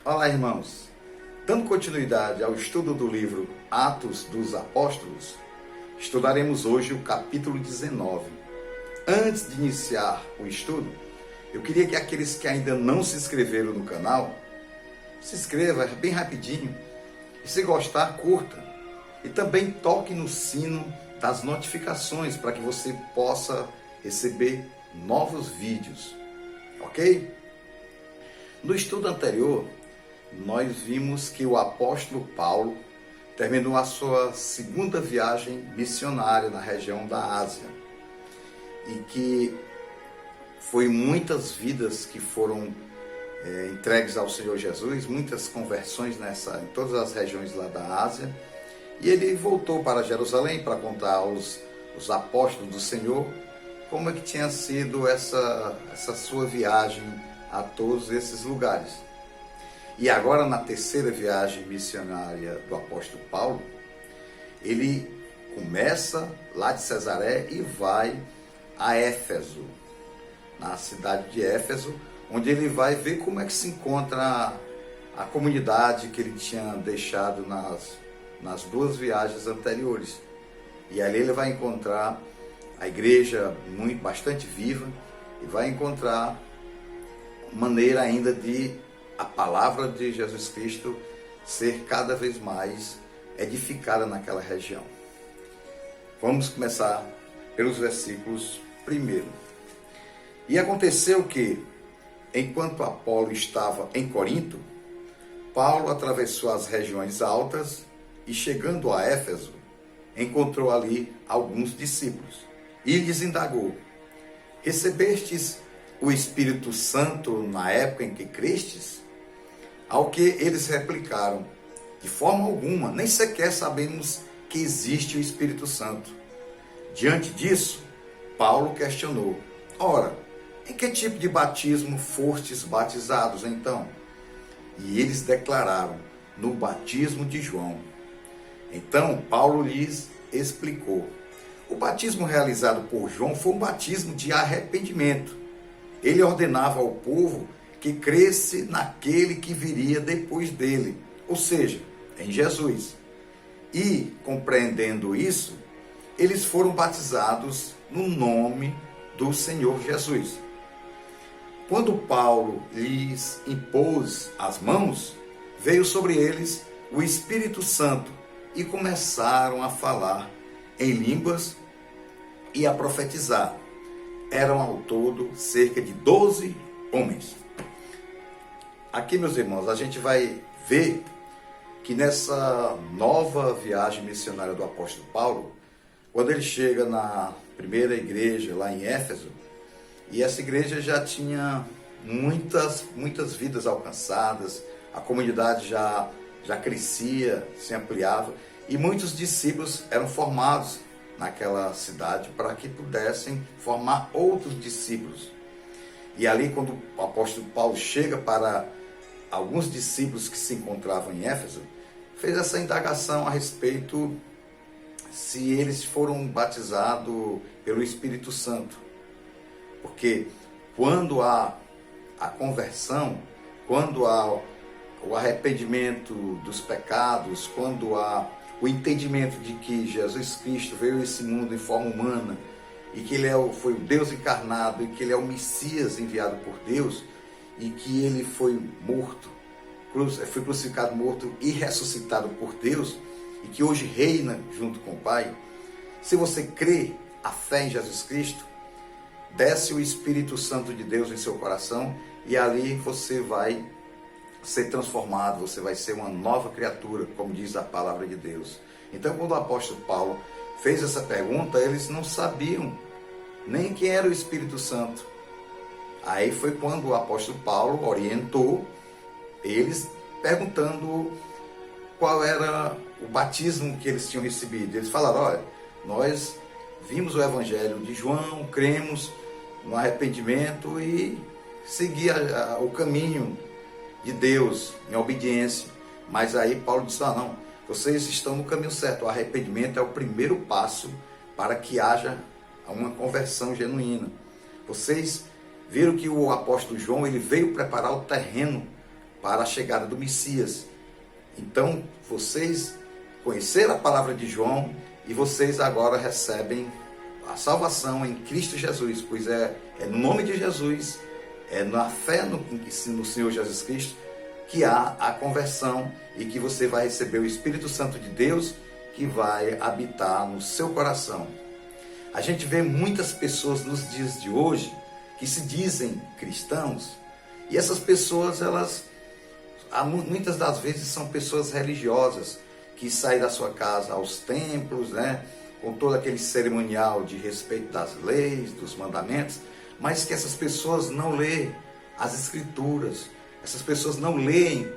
Olá, irmãos. Dando continuidade ao estudo do livro Atos dos Apóstolos, estudaremos hoje o capítulo 19. Antes de iniciar o estudo, eu queria que aqueles que ainda não se inscreveram no canal, se inscreva bem rapidinho e, se gostar, curta. E também toque no sino das notificações para que você possa receber novos vídeos, ok? No estudo anterior, nós vimos que o apóstolo Paulo terminou a sua segunda viagem missionária na região da Ásia e que foi muitas vidas que foram entregues ao Senhor Jesus, muitas conversões em todas as regiões lá da Ásia, e ele voltou para Jerusalém para contar aos apóstolos do Senhor como é que tinha sido essa sua viagem a todos esses lugares. E agora, na terceira viagem missionária do apóstolo Paulo, ele começa lá de Cesaré e vai a Éfeso, na cidade de Éfeso, onde ele vai ver como é que se encontra a comunidade que ele tinha deixado nas duas viagens anteriores. E ali ele vai encontrar a igreja bastante viva e vai encontrar maneira ainda de a palavra de Jesus Cristo ser cada vez mais edificada naquela região. Vamos começar pelos versículos 1. E aconteceu que, enquanto Apolo estava em Corinto, Paulo atravessou as regiões altas e, chegando a Éfeso, encontrou ali alguns discípulos e lhes indagou: recebestes o Espírito Santo na época em que crestes? Ao que eles replicaram: de forma alguma, nem sequer sabemos que existe o Espírito Santo. Diante disso, Paulo questionou: ora, em que tipo de batismo fostes batizados então? E eles declararam: no batismo de João. Então Paulo lhes explicou: o batismo realizado por João foi um batismo de arrependimento. Ele ordenava ao povo que cresce naquele que viria depois dele, ou seja, em Jesus. E, compreendendo isso, eles foram batizados no nome do Senhor Jesus. Quando Paulo lhes impôs as mãos, veio sobre eles o Espírito Santo e começaram a falar em línguas e a profetizar. Eram ao todo cerca de 12 homens. Aqui, meus irmãos, a gente vai ver que nessa nova viagem missionária do apóstolo Paulo, quando ele chega na primeira igreja lá em Éfeso, e essa igreja já tinha muitas vidas alcançadas, a comunidade já crescia, se ampliava, e muitos discípulos eram formados naquela cidade para que pudessem formar outros discípulos. E ali, quando o apóstolo Paulo chega para alguns discípulos que se encontravam em Éfeso, fez essa indagação a respeito se eles foram batizados pelo Espírito Santo. Porque quando há a conversão, quando há o arrependimento dos pecados, quando há o entendimento de que Jesus Cristo veio a esse mundo em forma humana e que ele foi o Deus encarnado e que ele é o Messias enviado por Deus e que ele foi morto, foi crucificado, morto e ressuscitado por Deus e que hoje reina junto com o Pai. Se você crê a fé em Jesus Cristo, desce o Espírito Santo de Deus em seu coração e ali você vai ser transformado, você vai ser uma nova criatura, como diz a palavra de Deus. Então, quando o apóstolo Paulo fez essa pergunta, eles não sabiam nem quem era o Espírito Santo. Aí foi quando o apóstolo Paulo orientou eles, perguntando qual era o batismo que eles tinham recebido. Eles falaram: olha, nós vimos o evangelho de João, cremos no arrependimento e seguir o caminho de Deus em obediência. Mas aí Paulo disse: não, vocês estão no caminho certo. O arrependimento é o primeiro passo para que haja uma conversão genuína. Vocês viram que o apóstolo João, ele veio preparar o terreno para a chegada do Messias. Então, vocês conheceram a palavra de João e vocês agora recebem a salvação em Cristo Jesus, pois é no nome de Jesus, é na fé no Senhor Jesus Cristo que há a conversão e que você vai receber o Espírito Santo de Deus que vai habitar no seu coração. A gente vê muitas pessoas nos dias de hoje que se dizem cristãos e essas pessoas, muitas das vezes são pessoas religiosas que saem da sua casa aos templos, né, com todo aquele cerimonial de respeito das leis, dos mandamentos, mas que essas pessoas não lêem as Escrituras, essas pessoas não leem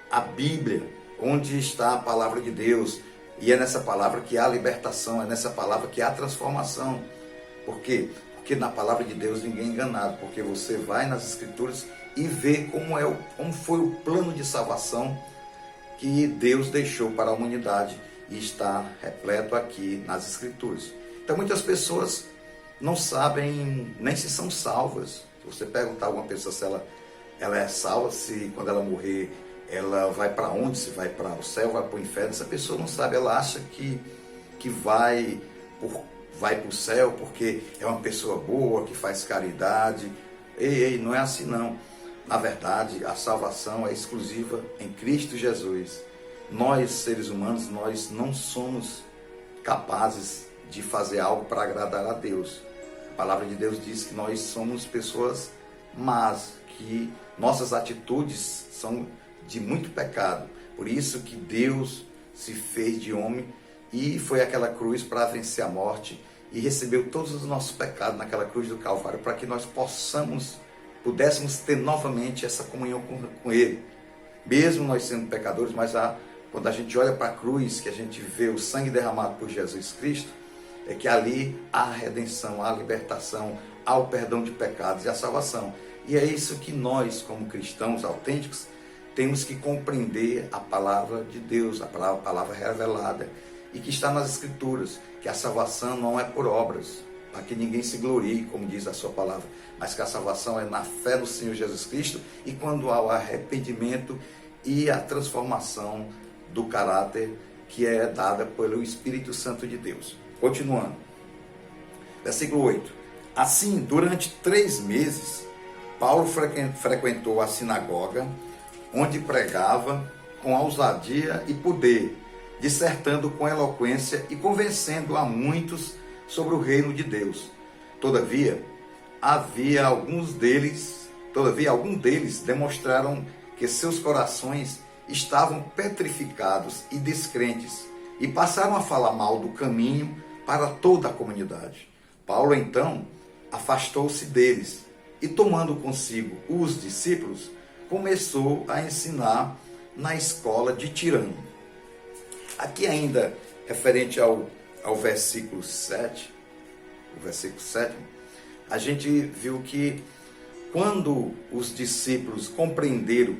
a Bíblia, onde está a palavra de Deus, e é nessa palavra que há libertação, é nessa palavra que há transformação. Por quê? Porque na palavra de Deus ninguém é enganado, porque você vai nas Escrituras e vê como foi o plano de salvação que Deus deixou para a humanidade e está repleto aqui nas Escrituras. Então muitas pessoas não sabem nem se são salvas. Se você perguntar a alguma pessoa se ela é salva, se quando ela morrer ela vai para onde, se vai para o céu, vai para o inferno, essa pessoa não sabe, ela acha que vai para o céu porque é uma pessoa boa, que faz caridade. Ei, não é assim não. Na verdade, a salvação é exclusiva em Cristo Jesus. Nós, seres humanos, nós não somos capazes de fazer algo para agradar a Deus. A palavra de Deus diz que nós somos pessoas más, que nossas atitudes são de muito pecado. Por isso que Deus se fez de homem e foi àquela cruz para vencer a morte e recebeu todos os nossos pecados naquela cruz do Calvário para que nós pudéssemos ter novamente essa comunhão com Ele. Mesmo nós sendo pecadores, mas quando a gente olha para a cruz, que a gente vê o sangue derramado por Jesus Cristo, é que ali há a redenção, há a libertação, há o perdão de pecados e a salvação. E é isso que nós, como cristãos autênticos, temos que compreender a palavra de Deus, a palavra revelada, e que está nas Escrituras, que a salvação não é por obras, para que ninguém se glorie, como diz a sua palavra, mas que a salvação é na fé no Senhor Jesus Cristo e quando há o arrependimento e a transformação do caráter que é dada pelo Espírito Santo de Deus. Continuando, versículo 8. Assim, durante 3 meses, Paulo frequentou a sinagoga, onde pregava com ousadia e poder, dissertando com eloquência e convencendo a muitos sobre o reino de Deus. Todavia, alguns deles demonstraram que seus corações estavam petrificados e descrentes e passaram a falar mal do caminho para toda a comunidade. Paulo, então, afastou-se deles e, tomando consigo os discípulos, começou a ensinar na escola de Tirano. Aqui ainda, referente ao versículo 7, a gente viu que quando os discípulos compreenderam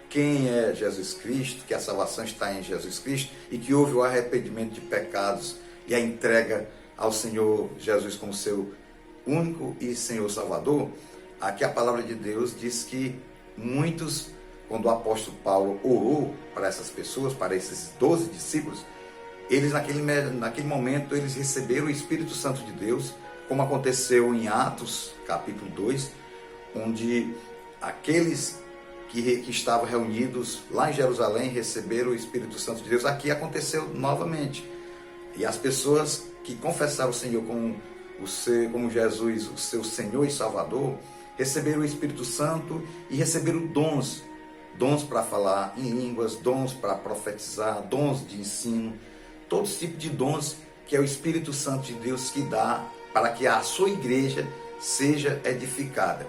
quem é Jesus Cristo, que a salvação está em Jesus Cristo e que houve o arrependimento de pecados e a entrega ao Senhor Jesus como seu único e Senhor Salvador, aqui a palavra de Deus diz que muitos, quando o apóstolo Paulo orou para essas pessoas, para esses 12 discípulos, eles naquele momento eles receberam o Espírito Santo de Deus, como aconteceu em Atos capítulo 2, onde aqueles que estavam reunidos lá em Jerusalém receberam o Espírito Santo de Deus. Aqui aconteceu novamente. E as pessoas que confessaram o Senhor como Jesus, o seu Senhor e Salvador, receberam o Espírito Santo e receberam dons para falar em línguas, dons para profetizar, dons de ensino, todo tipo de dons que é o Espírito Santo de Deus que dá para que a sua igreja seja edificada.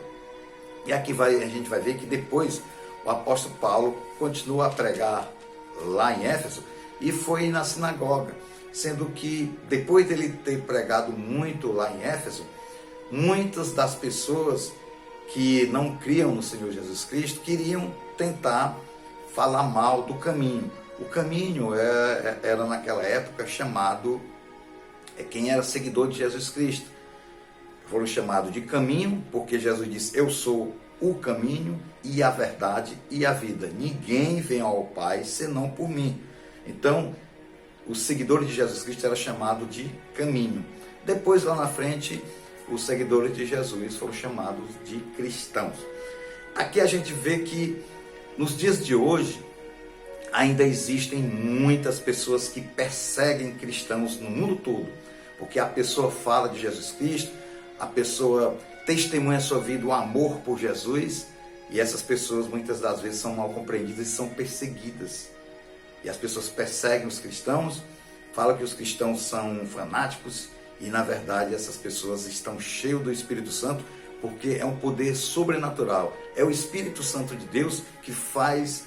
E aqui a gente vai ver que depois o apóstolo Paulo continua a pregar lá em Éfeso e foi na sinagoga, sendo que depois dele ter pregado muito lá em Éfeso, muitas das pessoas que não criam no Senhor Jesus Cristo queriam tentar falar mal do caminho. O caminho era naquela época chamado, quem era seguidor de Jesus Cristo, foram chamados de caminho, porque Jesus disse, eu sou o caminho e a verdade e a vida. Ninguém vem ao Pai senão por mim. Então, os seguidores de Jesus Cristo eram chamados de caminho. Depois, lá na frente, os seguidores de Jesus foram chamados de cristãos. Aqui a gente vê que nos dias de hoje ainda existem muitas pessoas que perseguem cristãos no mundo todo, porque a pessoa fala de Jesus Cristo, a pessoa testemunha a sua vida, o amor por Jesus, e essas pessoas muitas das vezes são mal compreendidas e são perseguidas. E as pessoas perseguem os cristãos, falam que os cristãos são fanáticos, e na verdade essas pessoas estão cheias do Espírito Santo, porque é um poder sobrenatural. É o Espírito Santo de Deus que faz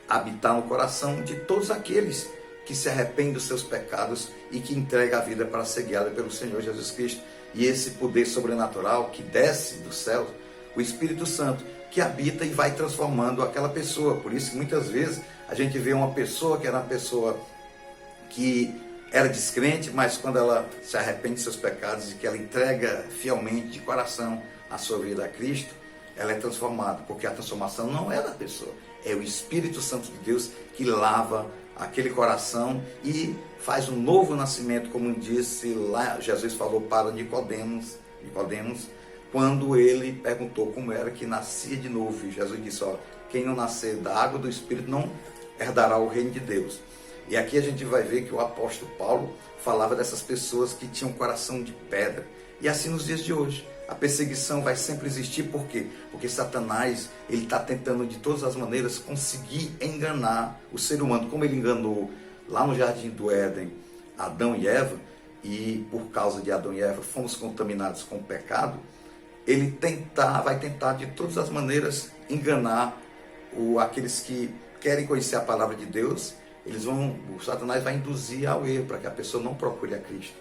habitar no coração de todos aqueles que se arrependem dos seus pecados e que entregam a vida para ser guiada pelo Senhor Jesus Cristo. E esse poder sobrenatural que desce do céu, o Espírito Santo, que habita e vai transformando aquela pessoa. Por isso que muitas vezes a gente vê uma pessoa que era uma pessoa que era descrente, mas quando ela se arrepende de seus pecados e que ela entrega fielmente, de coração, a sua vida a Cristo, ela é transformada, porque a transformação não é da pessoa, é o Espírito Santo de Deus que lava aquele coração e faz um novo nascimento, como disse lá, Jesus falou para Nicodemos, quando ele perguntou como era que nascia de novo. E Jesus disse, quem não nascer da água do Espírito não herdará o reino de Deus. E aqui a gente vai ver que o apóstolo Paulo falava dessas pessoas que tinham coração de pedra. E assim nos dias de hoje, a perseguição vai sempre existir. Por quê? Porque Satanás, ele está tentando de todas as maneiras conseguir enganar o ser humano, como ele enganou lá no Jardim do Éden Adão e Eva, e por causa de Adão e Eva fomos contaminados com o pecado. Ele vai tentar de todas as maneiras enganar aqueles que querem conhecer a palavra de Deus. O Satanás vai induzir ao erro para que a pessoa não procure a Cristo.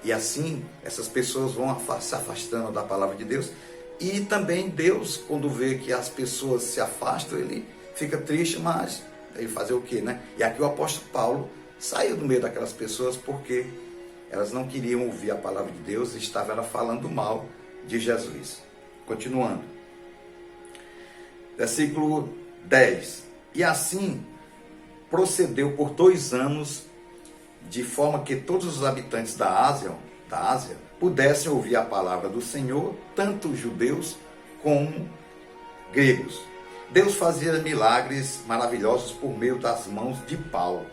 E assim, essas pessoas vão se afastando da palavra de Deus. E também Deus, quando vê que as pessoas se afastam, ele fica triste, mas ele fazer o quê, né? E aqui o apóstolo Paulo saiu do meio daquelas pessoas porque elas não queriam ouvir a palavra de Deus e estavam falando mal de Jesus. Continuando. Versículo 10. E assim procedeu por 2 anos, de forma que todos os habitantes da Ásia pudessem ouvir a palavra do Senhor, tanto judeus como gregos. Deus fazia milagres maravilhosos por meio das mãos de Paulo,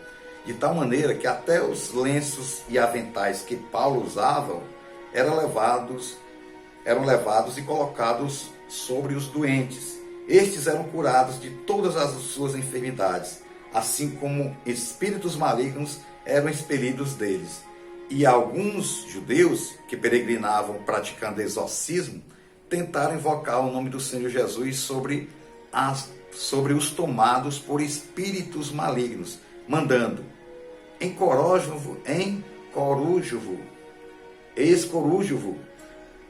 de tal maneira que até os lenços e aventais que Paulo usava eram levados e colocados sobre os doentes. Estes eram curados de todas as suas enfermidades, assim como espíritos malignos eram expelidos deles. E alguns judeus que peregrinavam praticando exorcismo tentaram invocar o nome do Senhor Jesus sobre os tomados por espíritos malignos, mandando escorújo-vo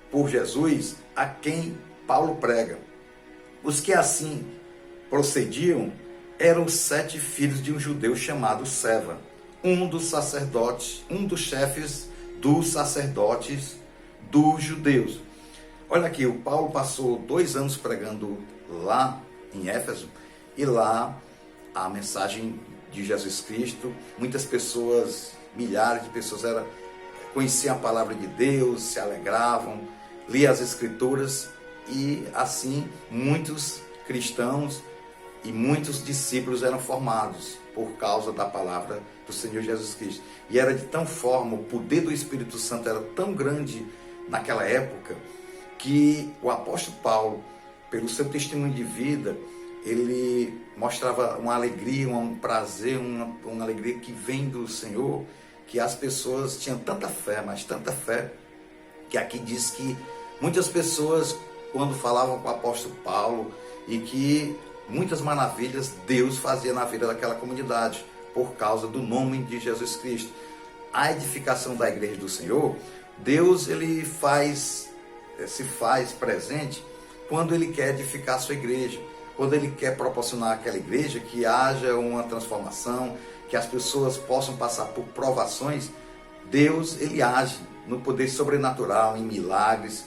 por Jesus, a quem Paulo prega. Os que assim procediam eram 7 filhos de um judeu chamado Seva, um dos chefes dos sacerdotes dos judeus. Olha aqui, o Paulo passou 2 anos pregando lá em Éfeso, e lá a mensagem de Jesus Cristo, muitas pessoas, milhares de pessoas conheciam a palavra de Deus, se alegravam, liam as Escrituras, e assim muitos cristãos e muitos discípulos eram formados por causa da palavra do Senhor Jesus Cristo. E era de tal forma, o poder do Espírito Santo era tão grande naquela época, que o apóstolo Paulo, pelo seu testemunho de vida, ele mostrava uma alegria, um prazer, uma alegria que vem do Senhor, que as pessoas tinham tanta fé, mas tanta fé, que aqui diz que muitas pessoas, quando falavam com o apóstolo Paulo, e que muitas maravilhas Deus fazia na vida daquela comunidade, por causa do nome de Jesus Cristo. A edificação da igreja do Senhor, Deus ele se faz presente quando ele quer edificar a sua igreja, quando ele quer proporcionar àquela igreja que haja uma transformação, que as pessoas possam passar por provações. Deus ele age no poder sobrenatural, em milagres,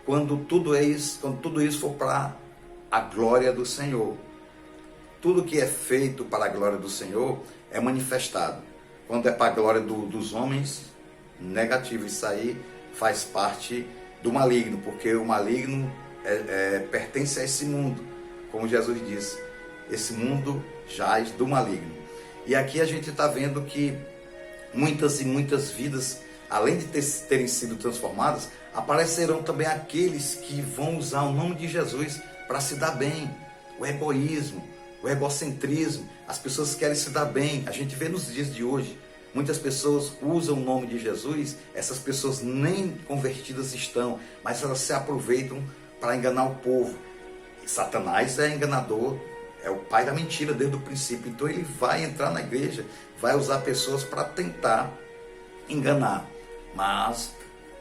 quando tudo isso for para a glória do Senhor. Tudo que é feito para a glória do Senhor é manifestado. Quando é para a glória dos homens, negativo. Isso aí faz parte do maligno, porque o maligno pertence a esse mundo. Como Jesus disse, esse mundo jaz do maligno. E aqui a gente está vendo que muitas e muitas vidas, além de terem sido transformadas, aparecerão também aqueles que vão usar o nome de Jesus para se dar bem. O egoísmo, o egocentrismo, as pessoas querem se dar bem. A gente vê nos dias de hoje, muitas pessoas usam o nome de Jesus, essas pessoas nem convertidas estão, mas elas se aproveitam para enganar o povo. Satanás é enganador, é o pai da mentira desde o princípio. Então ele vai entrar na igreja, vai usar pessoas para tentar enganar. Mas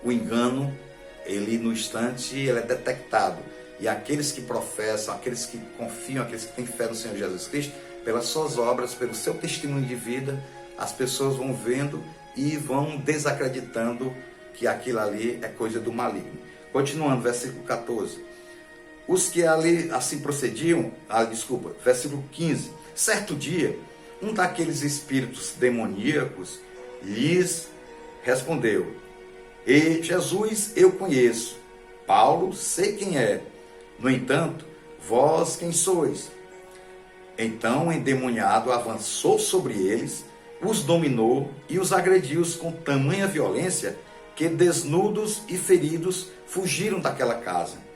o engano, ele no instante, ele é detectado. E aqueles que professam, aqueles que confiam, aqueles que têm fé no Senhor Jesus Cristo, pelas suas obras, pelo seu testemunho de vida, as pessoas vão vendo e vão desacreditando que aquilo ali é coisa do maligno. Continuando, versículo 14. Os que ali assim procediam, versículo 15. Certo dia, um daqueles espíritos demoníacos lhes respondeu: E Jesus eu conheço, Paulo sei quem é. No entanto, vós quem sois? Então o endemoniado avançou sobre eles, os dominou e os agrediu com tamanha violência que, desnudos e feridos, fugiram daquela casa.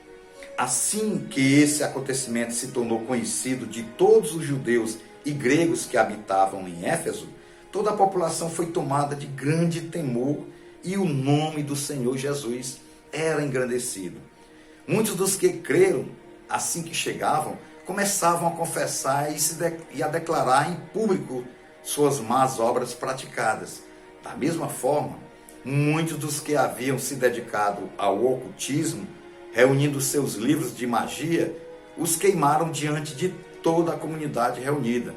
Assim que esse acontecimento se tornou conhecido de todos os judeus e gregos que habitavam em Éfeso, toda a população foi tomada de grande temor e o nome do Senhor Jesus era engrandecido. Muitos dos que creram, assim que chegavam, começavam a confessar e a declarar em público suas más obras praticadas. Da mesma forma, muitos dos que haviam se dedicado ao ocultismo, reunindo seus livros de magia, os queimaram diante de toda a comunidade reunida.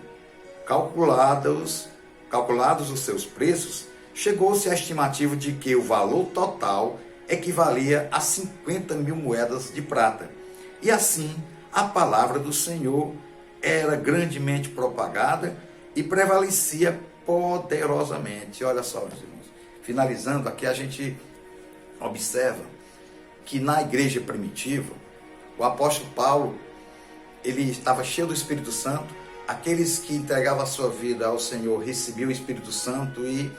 Calculados os seus preços, chegou-se à estimativa de que o valor total equivalia a 50.000 moedas de prata. E assim, a palavra do Senhor era grandemente propagada e prevalecia poderosamente. Olha só, meus irmãos. Finalizando aqui, a gente observa que na igreja primitiva, o apóstolo Paulo, ele estava cheio do Espírito Santo. Aqueles que entregavam a sua vida ao Senhor recebiam o Espírito Santo e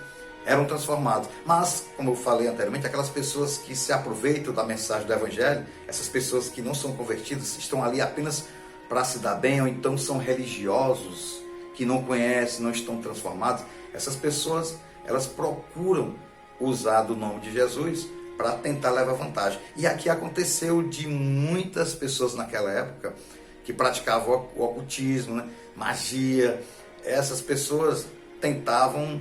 eram transformados. Mas, como eu falei anteriormente, aquelas pessoas que se aproveitam da mensagem do Evangelho, essas pessoas que não são convertidas, estão ali apenas para se dar bem, ou então são religiosos, que não conhecem, não estão transformados. Essas pessoas, elas procuram usar do nome de Jesus para tentar levar vantagem. E aqui aconteceu de muitas pessoas naquela época que praticavam o ocultismo, né? Magia. Essas pessoas tentavam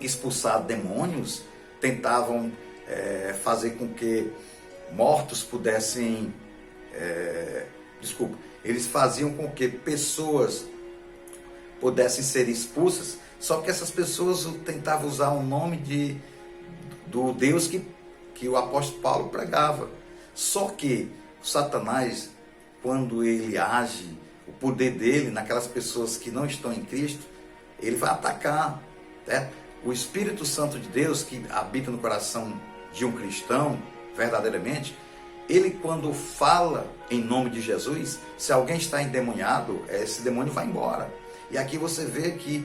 expulsar demônios, tentavam fazer com que mortos pudessem... eles faziam com que pessoas pudessem ser expulsas, só que essas pessoas tentavam usar o nome do Deus que o apóstolo Paulo pregava. Só que Satanás, quando ele age, o poder dele naquelas pessoas que não estão em Cristo, ele vai atacar, né? O Espírito Santo de Deus, que habita no coração de um cristão, verdadeiramente, ele quando fala em nome de Jesus, se alguém está endemoniado, esse demônio vai embora. E aqui você vê que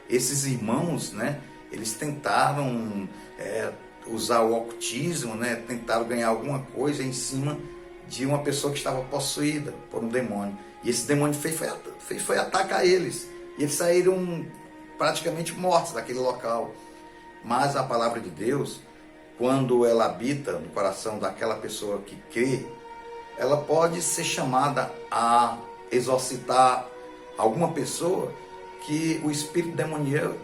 esses irmãos, né, eles tentaram usar o ocultismo, né, tentaram ganhar alguma coisa em cima de uma pessoa que estava possuída por um demônio. E esse demônio foi atacar eles. E eles saíram praticamente mortos daquele local. Mas a palavra de Deus, quando ela habita no coração daquela pessoa que crê, ela pode ser chamada a exorcitar alguma pessoa, que o espírito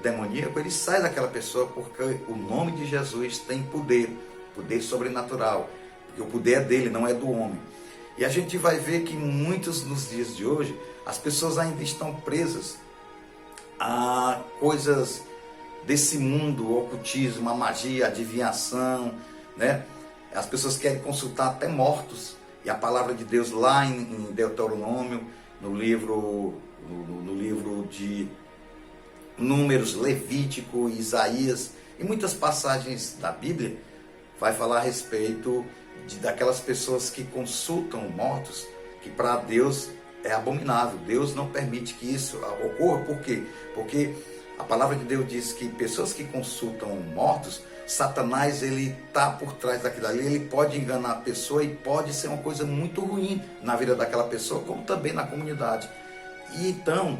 demoníaco ele sai daquela pessoa, porque o nome de Jesus tem poder sobrenatural, porque o poder é dele, não é do homem. E a gente vai ver que muitos nos dias de hoje, as pessoas ainda estão presas a coisas desse mundo, o ocultismo, a magia, a adivinhação, né? As pessoas querem consultar até mortos E a palavra de Deus lá em Deuteronômio, no livro de Números, Levítico, Isaías e muitas passagens da Bíblia, vai falar a respeito daquelas pessoas que consultam mortos, que para Deus é abominável. Deus não permite que isso ocorra. Por quê? Porque a palavra de Deus diz que pessoas que consultam mortos, Satanás, ele está por trás daquilo ali, ele pode enganar a pessoa e pode ser uma coisa muito ruim na vida daquela pessoa, como também na comunidade. E então,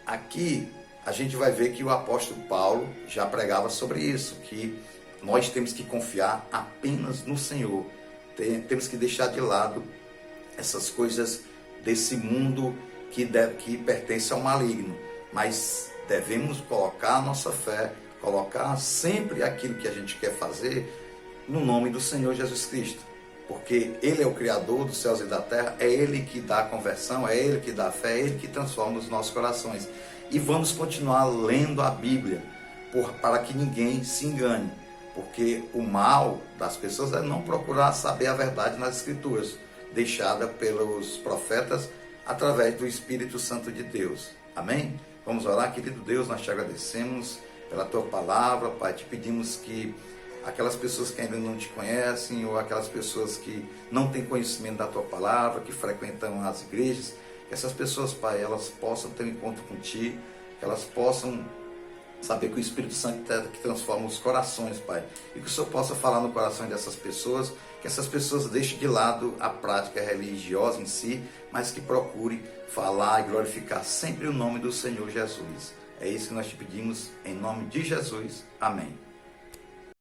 aqui a gente vai ver que o apóstolo Paulo já pregava sobre isso, que nós temos que confiar apenas no Senhor. Temos que deixar de lado essas coisas desse mundo que pertence ao maligno, mas devemos colocar a nossa fé, colocar sempre aquilo que a gente quer fazer no nome do Senhor Jesus Cristo, porque Ele é o Criador dos céus e da terra, é Ele que dá a conversão, é Ele que dá a fé, é Ele que transforma os nossos corações. E vamos continuar lendo a Bíblia, para que ninguém se engane, porque o mal das pessoas é não procurar saber a verdade nas Escrituras, deixada pelos profetas através do Espírito Santo de Deus. Amém? Vamos orar. Querido Deus, nós te agradecemos pela tua palavra, Pai. Te pedimos que aquelas pessoas que ainda não te conhecem, ou aquelas pessoas que não têm conhecimento da tua palavra, que frequentam as igrejas, que essas pessoas, Pai, elas possam ter um encontro contigo, que elas possam saber que o Espírito Santo é que transforma os corações, Pai. E que o Senhor possa falar no coração dessas pessoas, que essas pessoas deixem de lado a prática religiosa em si, mas que procure falar e glorificar sempre o nome do Senhor Jesus. É isso que nós te pedimos, em nome de Jesus. Amém.